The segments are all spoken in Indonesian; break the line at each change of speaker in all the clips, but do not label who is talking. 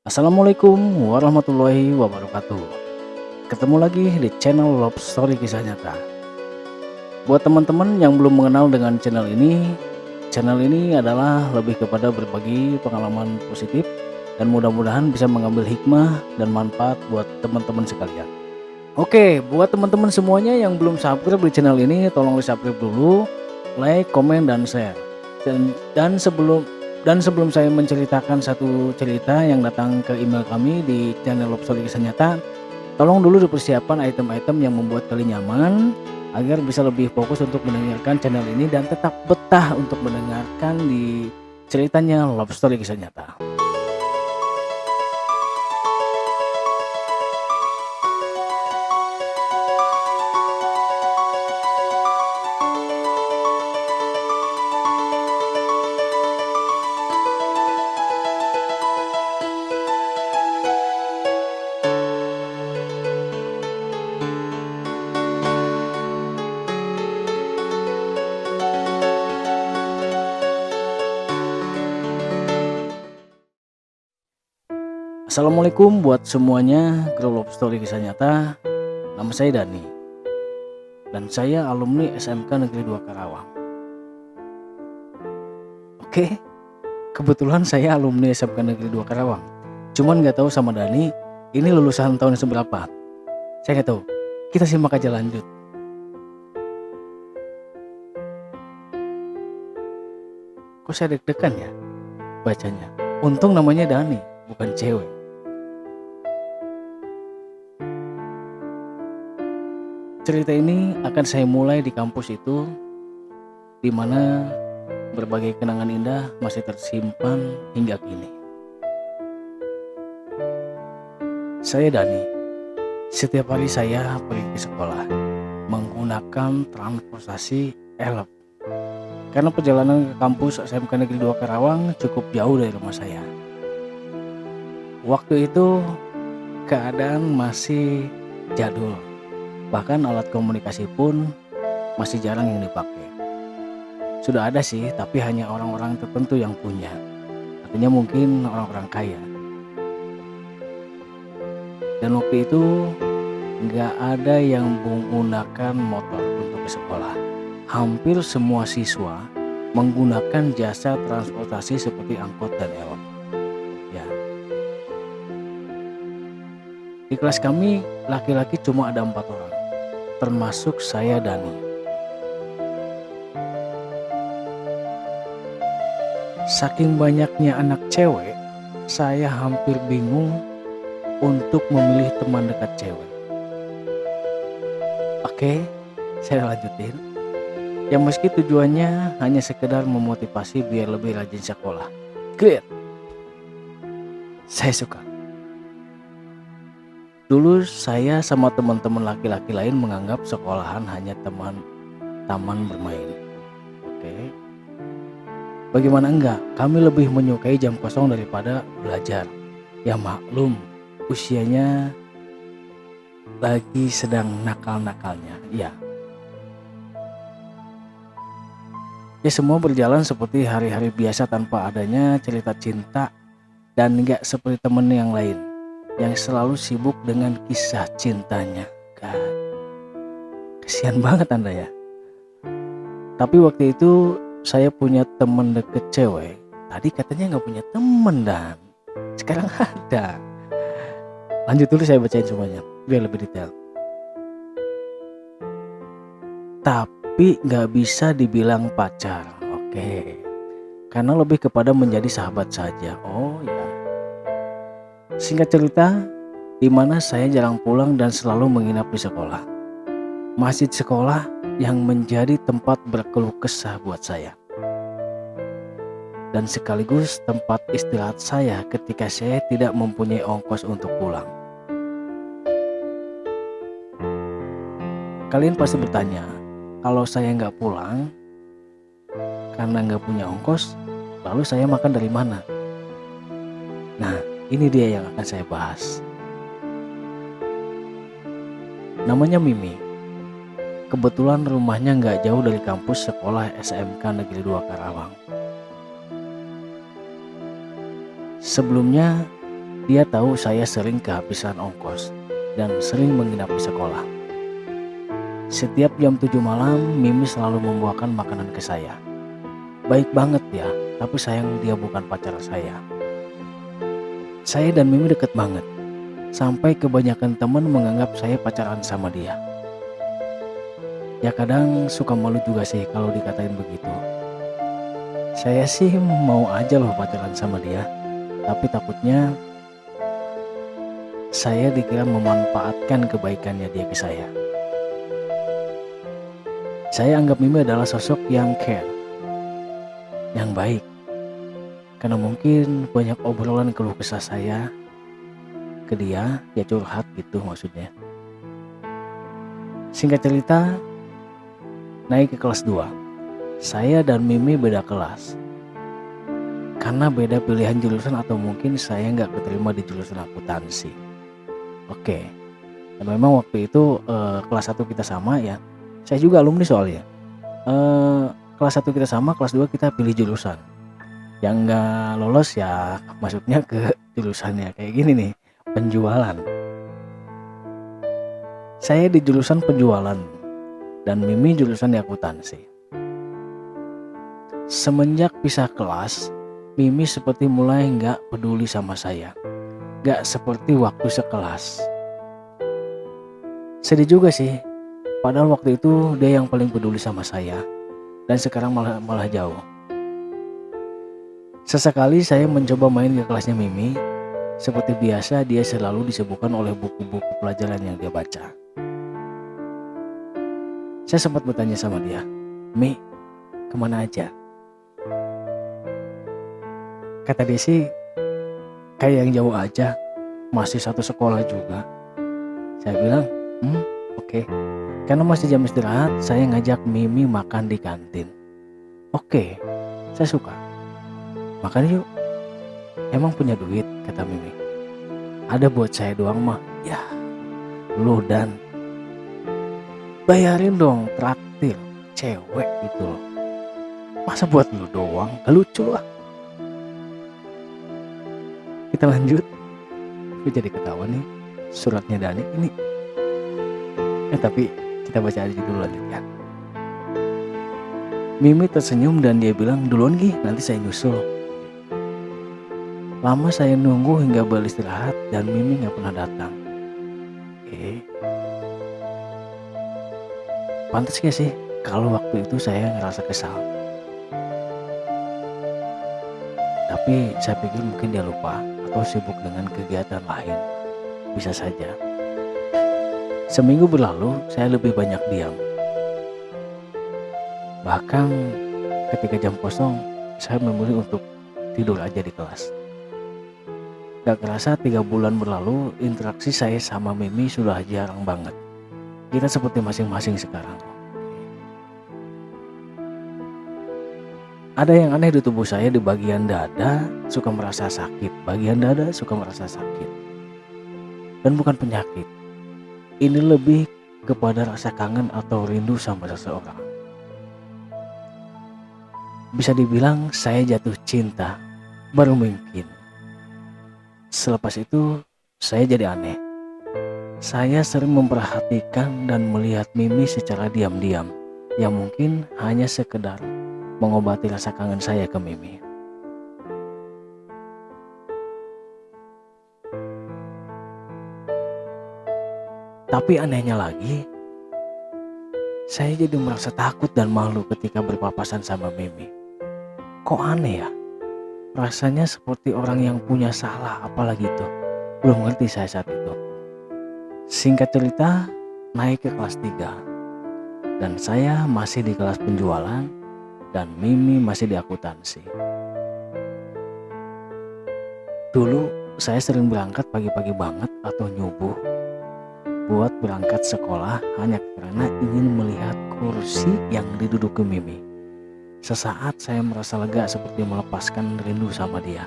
Assalamualaikum warahmatullahi wabarakatuh. Ketemu lagi di channel Love Story Kisah Nyata. Buat teman-teman yang belum mengenal dengan channel ini adalah lebih kepada berbagi pengalaman positif dan mudah-mudahan bisa mengambil hikmah dan manfaat buat teman-teman sekalian. Oke, buat teman-teman semuanya yang belum subscribe di channel ini, tolong di subscribe dulu, like, komen, dan share. Dan sebelum saya menceritakan satu cerita yang datang ke email kami di channel Love Story Kisah Nyata, tolong dulu dipersiapkan item-item yang membuat kalian nyaman agar bisa lebih fokus untuk mendengarkan channel ini dan tetap betah untuk mendengarkan di ceritanya Love Story Kisah Nyata. Assalamualaikum buat semuanya, kru Love Story Kisah Nyata. Nama saya Dani dan saya alumni SMK Negeri 2 Karawang. Oke, kebetulan saya alumni SMK Negeri 2 Karawang. Cuman nggak tahu sama Dani, ini lulusan tahun seberapa? Saya nggak tahu. Kita simak aja lanjut. Kok saya deg-degan ya bacanya? Untung namanya Dani, bukan cewek. Cerita ini akan saya mulai di kampus itu, di mana berbagai kenangan indah masih tersimpan hingga kini. Saya Dani. Setiap hari saya pergi ke sekolah menggunakan transportasi elep. Karena perjalanan ke kampus SMK Negeri 2 Karawang cukup jauh dari rumah saya. Waktu itu keadaan masih jadul. Bahkan alat komunikasi pun masih jarang yang dipakai. Sudah ada sih, tapi hanya orang-orang tertentu yang punya. Artinya mungkin orang-orang kaya. Dan waktu itu nggak ada yang menggunakan motor untuk ke sekolah. Hampir semua siswa menggunakan jasa transportasi seperti angkot dan elep. Ya. Di kelas kami laki-laki cuma ada 4 orang, termasuk saya Dani. Saking banyaknya anak cewek, saya hampir bingung untuk memilih teman dekat cewek. Oke, saya lanjutin. Ya meski tujuannya hanya sekedar memotivasi biar lebih rajin sekolah. Great. Saya suka. Dulu saya sama teman-teman laki-laki lain menganggap sekolahan hanya taman bermain. Oke. Bagaimana enggak? Kami lebih menyukai jam kosong daripada belajar. Ya maklum, usianya lagi sedang nakal-nakalnya. Ya. Ya semua berjalan seperti hari-hari biasa tanpa adanya cerita cinta dan enggak seperti temen yang lain yang selalu sibuk dengan kisah cintanya. God. Kesian banget Anda ya. Tapi waktu itu saya punya temen deket cewek. Tadi katanya nggak punya temen dan sekarang ada. Lanjut dulu saya bacain semuanya biar lebih detail. Tapi nggak bisa dibilang pacar. Oke. Karena lebih kepada menjadi sahabat saja. Oh ya. Singkat cerita, di mana saya jarang pulang dan selalu menginap di sekolah. Masjid sekolah yang menjadi tempat berkeluh kesah buat saya. Dan sekaligus tempat istirahat saya ketika saya tidak mempunyai ongkos untuk pulang. Kalian pasti bertanya, kalau saya nggak pulang karena nggak punya ongkos, lalu saya makan dari mana? Nah, ini dia yang akan saya bahas. Namanya Mimi. Kebetulan rumahnya nggak jauh dari kampus sekolah SMK Negeri 2 Karawang. Sebelumnya Dia tahu saya sering kehabisan ongkos dan sering menginap di sekolah. Setiap jam 7 malam, Mimi selalu membawakan makanan ke saya. Baik banget ya, tapi sayang dia bukan pacar saya. Saya dan Mimi deket banget, sampai kebanyakan teman menganggap saya pacaran sama dia. Ya kadang suka malu juga sih kalau dikatain begitu. Saya sih mau aja loh pacaran sama dia, tapi takutnya saya dikira memanfaatkan kebaikannya dia ke saya. Saya anggap Mimi adalah sosok yang care, yang baik. Karena mungkin banyak obrolan keluh kesah saya ke dia, ya curhat gitu maksudnya. Singkat cerita, naik ke kelas 2. Saya dan Mimi beda kelas. Karena beda pilihan jurusan atau mungkin saya nggak keterima di jurusan akuntansi. Oke. Dan memang waktu itu kelas 1 kita sama ya. Saya juga alumni soalnya. Kelas 1 kita sama, kelas 2 kita pilih jurusan. Yang nggak lolos ya masuknya ke jurusannya kayak gini nih, penjualan. Saya di jurusan penjualan dan Mimi jurusan di akuntansi. Semenjak pisah kelas, Mimi seperti mulai nggak peduli sama saya. Nggak seperti waktu sekelas. Sedih juga sih. Padahal waktu itu dia yang paling peduli sama saya. Dan sekarang malah jauh. Sesekali saya mencoba main ke kelasnya Mimi. Seperti biasa dia selalu disibukkan oleh buku-buku pelajaran yang dia baca. Saya sempat bertanya sama dia, "Mi, kemana aja?" Kata dia sih, "Kayak yang jauh aja, masih satu sekolah juga." Saya bilang, oke. Karena masih jam istirahat, saya ngajak Mimi makan di kantin. Oke, saya suka. Makan yuk. Emang punya duit, kata Mimi. Ada buat saya doang mah. Ya, lu dan bayarin dong traktir cewek gitu loh. Masa buat lu doang? Gak lucu lah. Kita lanjut. Gue jadi ketawa nih. Suratnya Dani ini. Tapi kita baca aja dulu lanjutnya. Mimi tersenyum dan dia bilang, "Duluan Gi, nanti saya nyusul." Lama saya nunggu hingga beristirahat dan Mimi gak pernah datang. Pantas gak sih kalau waktu itu saya ngerasa kesal? Tapi saya pikir mungkin dia lupa atau sibuk dengan kegiatan lain. Bisa saja. Seminggu berlalu, saya lebih banyak diam. Bahkan ketika jam kosong, saya memilih untuk tidur aja di kelas. Gak kerasa 3 bulan berlalu, interaksi saya sama Mimi sudah jarang banget. Kita seperti masing-masing sekarang. Ada yang aneh di tubuh saya, di bagian dada suka merasa sakit, bagian dada suka merasa sakit. Dan bukan penyakit. Ini lebih kepada rasa kangen atau rindu sama seseorang. Bisa dibilang saya jatuh cinta, baru mungkin. Selepas itu saya jadi aneh. Saya sering memperhatikan dan melihat Mimi secara diam-diam, yang mungkin hanya sekedar mengobati rasa kangen saya ke Mimi. Tapi anehnya lagi, saya jadi merasa takut dan malu ketika berpapasan sama Mimi. Kok aneh ya? Rasanya seperti orang yang punya salah, apalagi itu. Belum ngerti saya saat itu. Singkat cerita, naik ke kelas 3. Dan saya masih di kelas penjualan dan Mimi masih di akuntansi. Dulu saya sering berangkat pagi-pagi banget atau nyubuh buat berangkat sekolah hanya karena ingin melihat kursi yang diduduki Mimi. Sesaat saya merasa lega seperti melepaskan rindu sama dia.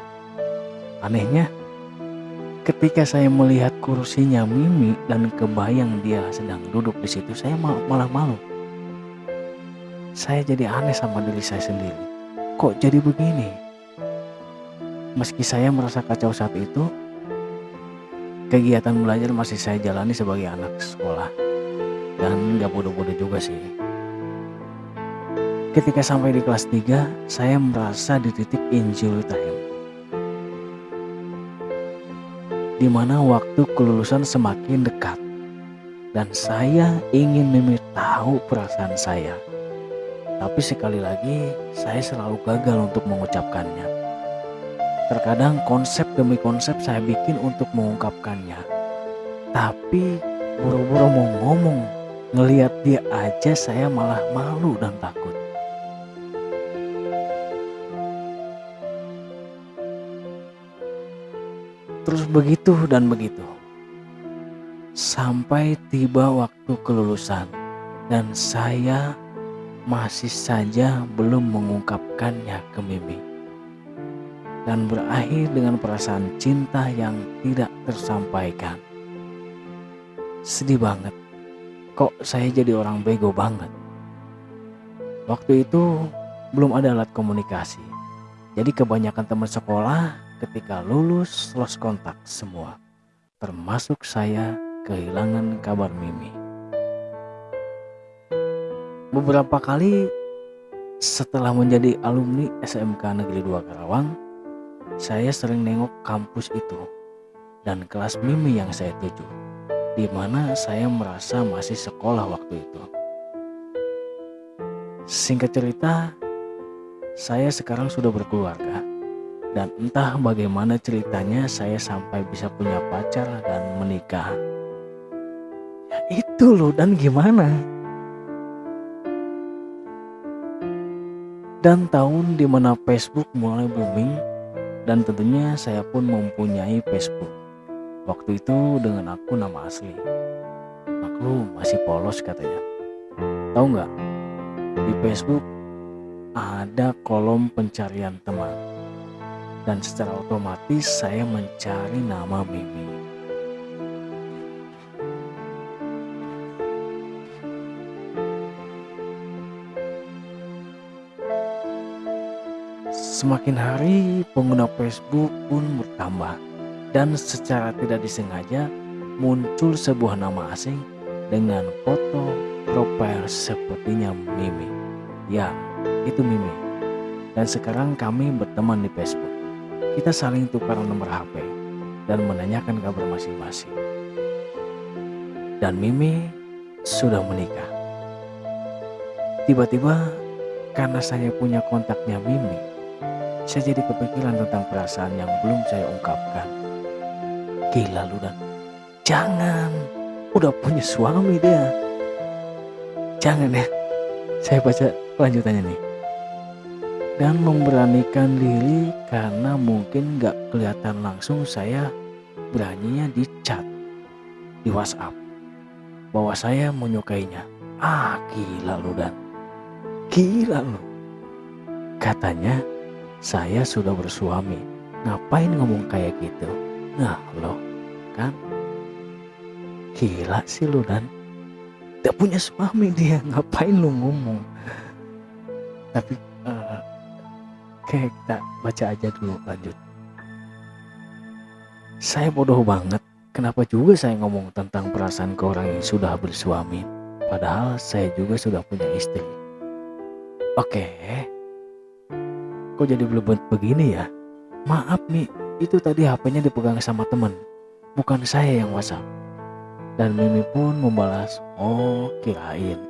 Anehnya, ketika saya melihat kursinya Mimi dan kebayang dia sedang duduk di situ, saya malah malu. Saya jadi aneh sama diri saya sendiri. Kok jadi begini? Meski saya merasa kacau saat itu, Kegiatan belajar masih saya jalani sebagai anak sekolah, dan gak bodoh-bodoh juga sih. Ketika sampai di kelas 3, saya merasa di titik injury time, di mana waktu kelulusan semakin dekat, dan saya ingin memberitahu perasaan saya. Tapi sekali lagi, saya selalu gagal untuk mengucapkannya. Terkadang konsep demi konsep saya bikin untuk mengungkapkannya, tapi buru-buru mau ngomong, ngelihat dia aja saya malah malu dan takut. Terus begitu dan begitu, sampai tiba waktu kelulusan dan saya masih saja belum mengungkapkannya ke Mimi. Dan berakhir dengan perasaan cinta yang tidak tersampaikan. Sedih banget, kok saya jadi orang bego banget. Waktu itu belum ada alat komunikasi, jadi kebanyakan teman sekolah ketika lulus lost kontak semua, termasuk saya kehilangan kabar Mimi. Beberapa kali setelah menjadi alumni SMK Negeri 2 Karawang, saya sering nengok kampus itu dan kelas Mimi yang saya tuju, di mana saya merasa masih sekolah waktu itu. Singkat cerita, saya sekarang sudah berkeluarga, dan entah bagaimana ceritanya saya sampai bisa punya pacar dan menikah. Ya itu loh, dan gimana? Dan tahun dimana Facebook mulai booming, dan tentunya saya pun mempunyai Facebook. Waktu itu dengan akun nama asli. Maklum masih polos katanya. Tahu nggak? Di Facebook ada kolom pencarian teman. Dan secara otomatis saya mencari nama Mimi. Semakin hari pengguna Facebook pun bertambah, dan secara tidak disengaja muncul sebuah nama asing dengan foto profil sepertinya Mimi. Ya, itu Mimi. Dan sekarang kami berteman di Facebook. Kita saling tukar nomor HP dan menanyakan kabar masing-masing. Dan Mimi sudah menikah. Tiba-tiba karena saya punya kontaknya Mimi, saya jadi kepikiran tentang perasaan yang belum saya ungkapkan. Gila lu Dan. Jangan. Udah punya suami dia. Jangan ya. Saya baca kelanjutannya nih. Dan memberanikan diri karena mungkin gak kelihatan langsung, saya beraninya di chat di WhatsApp bahwa saya menyukainya. Gila lu Dan. Gila lu. Katanya saya sudah bersuami, ngapain ngomong kayak gitu? Nah lo kan, gila sih lu Dan. Gak punya suami dia, ngapain lu ngomong? Tapi kayak kita baca aja dulu, lanjut. Saya bodoh banget, kenapa juga saya ngomong tentang perasaan ke orang yang sudah bersuami, padahal saya juga sudah punya istri. Oke. Kok jadi belebet begini ya? Maaf nih, itu tadi HP-nya dipegang sama temen, bukan saya yang WhatsApp. Dan Mimi pun membalas, oh kirain.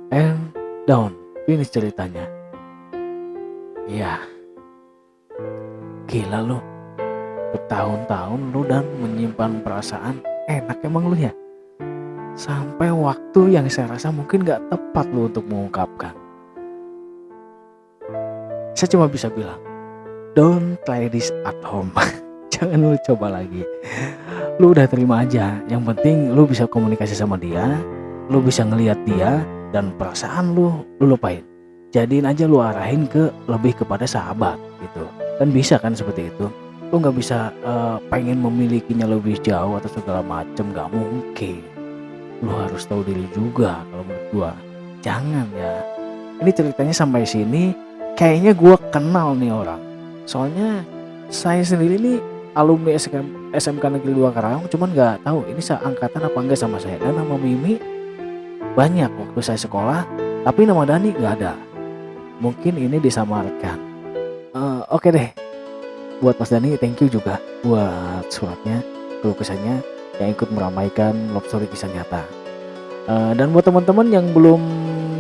And down, finish ceritanya. Ya, gila lu. Bertahun-tahun lu Dan menyimpan perasaan, enak emang lu ya? Sampai waktu yang saya rasa mungkin gak tepat lu untuk mengungkapkan. Saya cuma bisa bilang, don't try this at home. Jangan lu coba lagi. Lu udah terima aja. Yang penting lu bisa komunikasi sama dia, lu bisa ngelihat dia, dan perasaan lu lupain. Jadiin aja lu arahin ke lebih kepada sahabat gitu. Dan bisa kan seperti itu. Lu gak bisa pengen memilikinya lebih jauh atau segala macem, gak mungkin. Lu harus tahu diri juga kalau menurut gua. Jangan ya. Ini ceritanya sampai sini. Kayaknya gue kenal nih orang. Soalnya Saya sendiri nih alumni SMK Negeri 2 Karawang, cuman nggak tahu ini seangkatan apa enggak sama saya. Dan nama Mimi banyak waktu saya sekolah, tapi nama Dani nggak ada. Mungkin ini disamarkan. Oke deh, buat Mas Dani thank you juga buat suratnya, keluh kesahnya yang ikut meramaikan Love Story Kisah Nyata. Dan buat teman-teman yang belum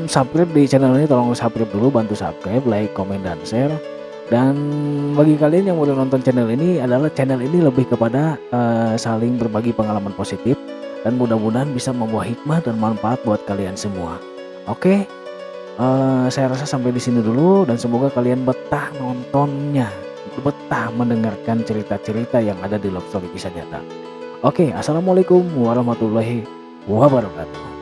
subscribe di channel ini, tolong subscribe dulu, bantu subscribe, like, komen, dan share. Dan bagi kalian yang udah nonton channel ini, adalah channel ini lebih kepada saling berbagi pengalaman positif dan mudah-mudahan bisa membawa hikmah dan manfaat buat kalian semua. Oke, saya rasa sampai di sini dulu dan semoga kalian betah nontonnya, betah mendengarkan cerita-cerita yang ada di Love Story Kisah Nyata. Oke, assalamualaikum warahmatullahi wabarakatuh.